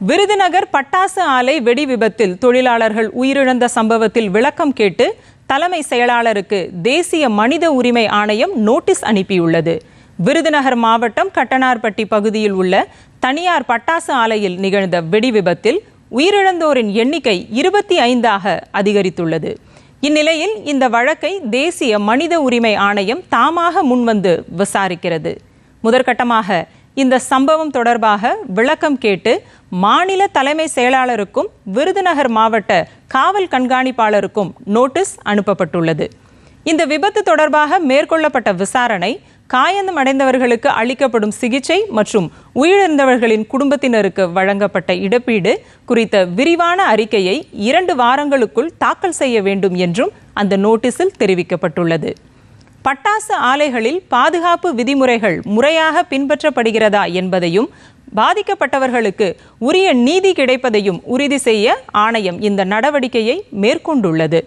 விருதுநகர் பட்டாசு ஆலை வெடி விபத்தில் தொழிலாளர்கள் உயிரிழந்த சம்பவத்தில் விளக்கம் கேட்டு தலைமை செயலாளருக்கு தேசிய மனித உரிமை ஆணையம் நோட்டீஸ் அனுப்பியுள்ளது. விருதுநகர் மாவட்டம் கட்டனார்பட்டி பகுதியில் உள்ள தனியார் பட்டாசு ஆலையில் நிகழ்ந்த வெடி விபத்தில் உயிரிழந்தோரின் எண்ணிக்கை 25ஆக அதிகரித்துள்ளது. இந்நிலையில் இந்த வழக்கை தேசிய மனித உரிமை ஆணையம் தாமாக முன்வந்து விசாரிக்கிறது. முதற்கட்டமாக இந்த சம்பவம் தொடர்பாக விளக்கம் கேட்டு மாநில தலைமை செயலாளருக்கும் விருதுநகர் மாவட்ட காவல் கண்காணிப்பாளருக்கும் நோட்டீஸ் அனுப்பப்பட்டுள்ளது. இந்த விபத்து தொடர்பாக மேற்கொள்ளப்பட்ட விசாரணை, காயமடைந்தவர்களுக்கு அளிக்கப்படும் சிகிச்சை மற்றும் உயிரிழந்தவர்களின் குடும்பத்தினருக்கு வழங்கப்பட்ட இழப்பீடு குறித்த விரிவான அறிக்கையை 2 வாரங்களுக்குள் தாக்கல் செய்ய வேண்டும் என்றும் அந்த நோட்டீஸில் தெரிவிக்கப்பட்டுள்ளது. பட்டாசு ஆலைகளில் பாதுகாப்பு விதிமுறைகள் முறையாக பின்பற்றப்படுகிறதா என்பதையும் பாதிக்கப்பட்டவர்களுக்கு உரிய நீதி கிடைப்பதையும் உறுதி செய்ய ஆணையம் இந்த நடவடிக்கையை மேற்கொண்டுள்ளது.